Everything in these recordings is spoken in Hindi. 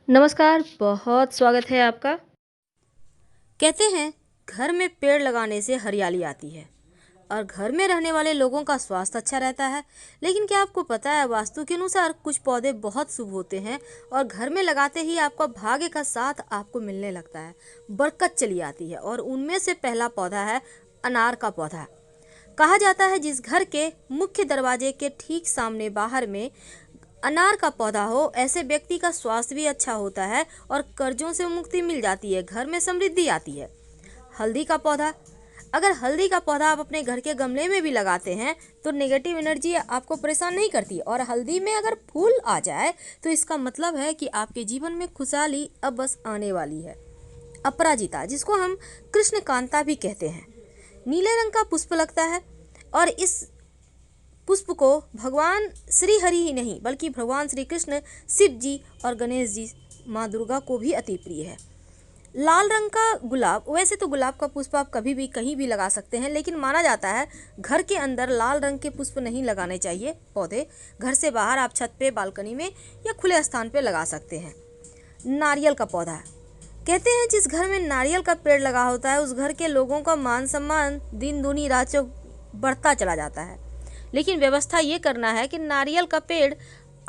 नमस्कार, बहुत स्वागत है आपका। कहते हैं घर में पेड़ लगाने से हरियाली आती है और घर में रहने वाले लोगों का स्वास्थ्य अच्छा रहता है। लेकिन क्या आपको पता है, वास्तु के अनुसार कुछ पौधे बहुत शुभ होते हैं और घर में लगाते ही आपका भाग्य का साथ आपको मिलने लगता है, बरकत चली आती है। और उनमें से पहला पौधा है अनार का पौधा। कहा जाता है जिस घर के मुख्य दरवाजे के ठीक सामने बाहर में अनार का पौधा हो, ऐसे व्यक्ति का स्वास्थ्य भी अच्छा होता है और कर्जों से मुक्ति मिल जाती है, घर में समृद्धि आती है। हल्दी का पौधा। अगर हल्दी का पौधा आप अपने घर के गमले में भी लगाते हैं तो नेगेटिव एनर्जी आपको परेशान नहीं करती, और हल्दी में अगर फूल आ जाए तो इसका मतलब है कि आपके जीवन में खुशहाली अब बस आने वाली है। अपराजिता, जिसको हम कृष्णकांता भी कहते हैं, नीले रंग का पुष्प लगता है और इस पुष्प को भगवान श्री हरि ही नहीं बल्कि भगवान श्री कृष्ण, शिव जी और गणेश जी, माँ दुर्गा को भी अति प्रिय है। लाल रंग का गुलाब। वैसे तो गुलाब का पुष्प आप कभी भी कहीं भी लगा सकते हैं, लेकिन माना जाता है घर के अंदर लाल रंग के पुष्प नहीं लगाने चाहिए पौधे। घर से बाहर आप छत पे, बालकनी में या खुले स्थान पे लगा सकते हैं। नारियल का पौधा। कहते हैं जिस घर में नारियल का पेड़ लगा होता है उस घर के लोगों का मान सम्मान दिन दूनी रात चौक बढ़ता चला जाता है। लेकिन व्यवस्था ये करना है कि नारियल का पेड़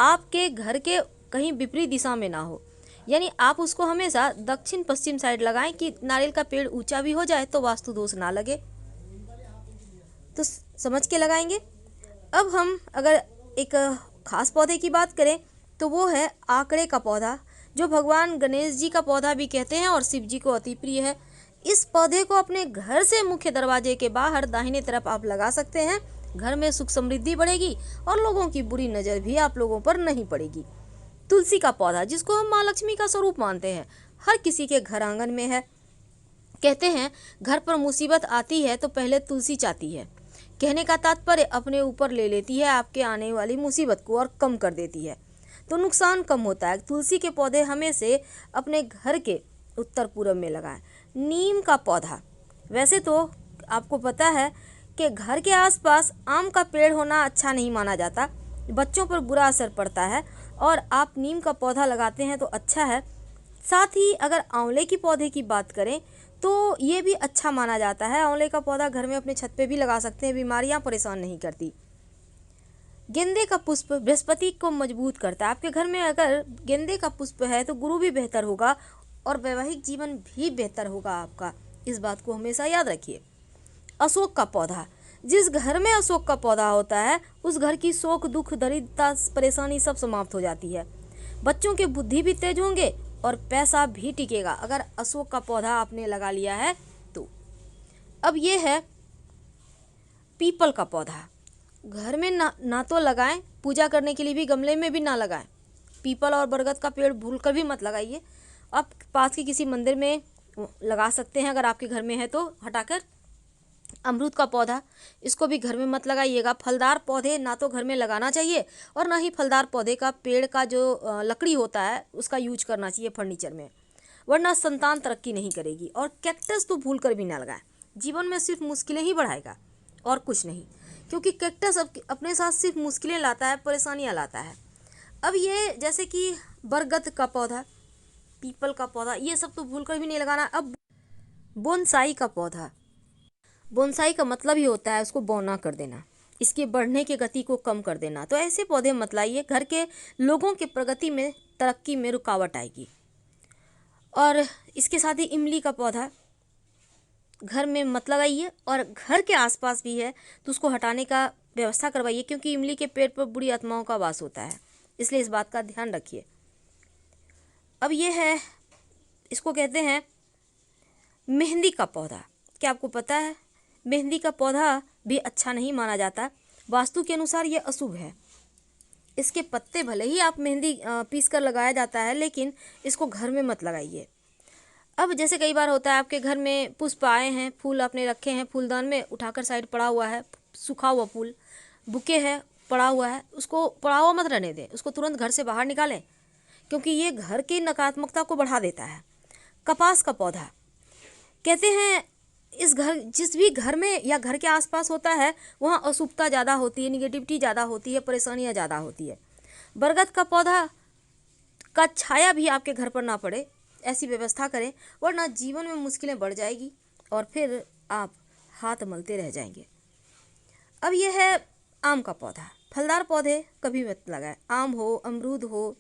आपके घर के कहीं विपरीत दिशा में ना हो, यानी आप उसको हमेशा दक्षिण पश्चिम साइड लगाएं कि नारियल का पेड़ ऊंचा भी हो जाए तो वास्तु दोष ना लगे। तो समझ के लगाएंगे। अब हम अगर एक खास पौधे की बात करें तो वो है आकड़े का पौधा, जो भगवान गणेश जी का पौधा भी कहते हैं और शिव जी को अति प्रिय है। इस पौधे को अपने घर से मुख्य दरवाजे के बाहर दाहिने तरफ आप लगा सकते हैं। घर में सुख समृद्धि बढ़ेगी और लोगों की बुरी नज़र भी आप लोगों पर नहीं पड़ेगी। तुलसी का पौधा, जिसको हम माँ लक्ष्मी का स्वरूप मानते हैं, हर किसी के घर आंगन में है। कहते हैं घर पर मुसीबत आती है तो पहले तुलसी चाहती है। कहने का तात्पर्य अपने ऊपर ले लेती है आपके आने वाली मुसीबत को और कम कर देती है, तो नुकसान कम होता है। तुलसी के पौधे हमें से अपने घर के उत्तर पूर्व में लगाएं। नीम का पौधा। वैसे तो आपको पता है कि घर के आसपास आम का पेड़ होना अच्छा नहीं माना जाता, बच्चों पर बुरा असर पड़ता है, और आप नीम का पौधा लगाते हैं तो अच्छा है। साथ ही अगर आंवले की पौधे की बात करें तो ये भी अच्छा माना जाता है। आंवले का पौधा घर में अपने छत पे भी लगा सकते हैं, बीमारियां परेशान नहीं करती। गेंदे का पुष्प बृहस्पति को मजबूत करता है। आपके घर में अगर गेंदे का पुष्प है तो गुरु भी बेहतर होगा और वैवाहिक जीवन भी बेहतर होगा आपका। इस बात को हमेशा याद रखिए। अशोक का पौधा। जिस घर में अशोक का पौधा होता है उस घर की शोक, दुख, दरिद्रता, परेशानी सब समाप्त हो जाती है। बच्चों की बुद्धि भी तेज होंगे और पैसा भी टिकेगा अगर अशोक का पौधा आपने लगा लिया है तो। अब ये है पीपल का पौधा। घर में ना तो लगाएं, पूजा करने के लिए भी गमले में भी ना लगाएं। पीपल और बरगद का पेड़ भूलकर भी मत लगाइए। आप पास के किसी मंदिर में लगा सकते हैं अगर आपके घर में है तो हटाकर। अमरूद का पौधा, इसको भी घर में मत लगाइएगा। फलदार पौधे ना तो घर में लगाना चाहिए और ना ही फलदार पौधे का पेड़ का जो लकड़ी होता है उसका यूज करना चाहिए फर्नीचर में, वरना संतान तरक्की नहीं करेगी। और कैक्टस तो भूल कर भी ना लगाएं, जीवन में सिर्फ मुश्किलें ही बढ़ाएगा और कुछ नहीं, क्योंकि कैक्टस अपने साथ सिर्फ मुश्किलें लाता है, परेशानियाँ लाता है। अब ये जैसे कि बरगद का पौधा, पीपल का पौधा, ये सब तो भूल कर भी नहीं लगाना। अब बोनसाई का पौधा। बोनसाई का मतलब ही होता है उसको बौना कर देना, इसके बढ़ने की गति को कम कर देना। तो ऐसे पौधे मत लाइए, घर के लोगों की प्रगति में, तरक्की में रुकावट आएगी। और इसके साथ ही इमली का पौधा घर में मत लगाइए, और घर के आसपास भी है तो उसको हटाने का व्यवस्था करवाइए, क्योंकि इमली के पेड़ पर बुरी आत्माओं का वास होता है, इसलिए इस बात का ध्यान रखिए। अब ये है, इसको कहते हैं मेहंदी का पौधा। क्या आपको पता है मेहंदी का पौधा भी अच्छा नहीं माना जाता, वास्तु के अनुसार ये अशुभ है। इसके पत्ते भले ही आप मेहंदी पीस कर लगाया जाता है, लेकिन इसको घर में मत लगाइए। अब जैसे कई बार होता है आपके घर में पुष्प आए हैं, फूल आपने रखे हैं फूलदान में, उठाकर साइड पड़ा हुआ है सूखा हुआ फूल, बुके है पड़ा हुआ है, उसको पड़ा हुआ मत रहने दें, उसको तुरंत घर से बाहर निकालें, क्योंकि ये घर की नकारात्मकता को बढ़ा देता है। कपास का पौधा। कहते हैं इस घर, जिस भी घर में या घर के आसपास होता है वहाँ अशुभता ज़्यादा होती है, निगेटिविटी ज़्यादा होती है, परेशानियाँ ज़्यादा होती है। बरगद का पौधा का छाया भी आपके घर पर ना पड़े, ऐसी व्यवस्था करें, वरना जीवन में मुश्किलें बढ़ जाएगी और फिर आप हाथ मलते रह जाएंगे। अब यह है आम का पौधा। फलदार पौधे कभी मत लगाएं। आम हो, अमरूद हो,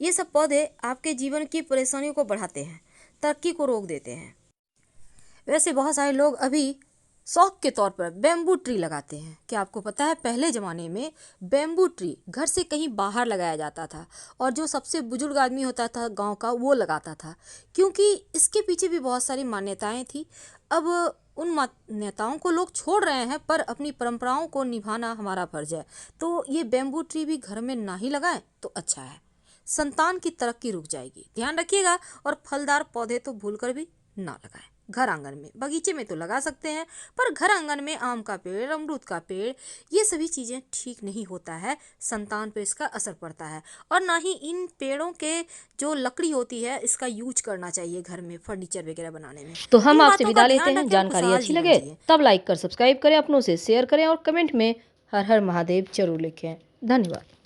ये सब पौधे आपके जीवन की परेशानियों को बढ़ाते हैं, तरक्की को रोक देते हैं। वैसे बहुत सारे लोग अभी शौक के तौर पर बैम्बू ट्री लगाते हैं। क्या आपको पता है पहले ज़माने में बैम्बू ट्री घर से कहीं बाहर लगाया जाता था और जो सबसे बुजुर्ग आदमी होता था गांव का वो लगाता था, क्योंकि इसके पीछे भी बहुत सारी मान्यताएं थी। अब उन मान्यताओं को लोग छोड़ रहे हैं, पर अपनी परंपराओं को निभाना हमारा फर्ज है। तो ये बैम्बू ट्री भी घर में ना ही लगाएं तो अच्छा है, संतान की तरक्की रुक जाएगी। ध्यान रखिएगा। और फलदार पौधे तो भूलकर भी ना लगाएं। घर आंगन में, बगीचे में तो लगा सकते हैं, पर घर आंगन में आम का पेड़, अमरूद का पेड़, ये सभी चीज़ें ठीक नहीं होता है, संतान पे इसका असर पड़ता है। और ना ही इन पेड़ों के जो लकड़ी होती है इसका यूज करना चाहिए घर में फर्नीचर वगैरह बनाने में। तो हम इन आपसे बातों का विदा लेते ध्यान हैं। रखें और जानकारी खुशहाल अच्छी जीवन लगे जिए। तब लाइक कर सब्सक्राइब करें, अपनों से शेयर करें और कमेंट में हर हर महादेव जरूर लिखें। धन्यवाद।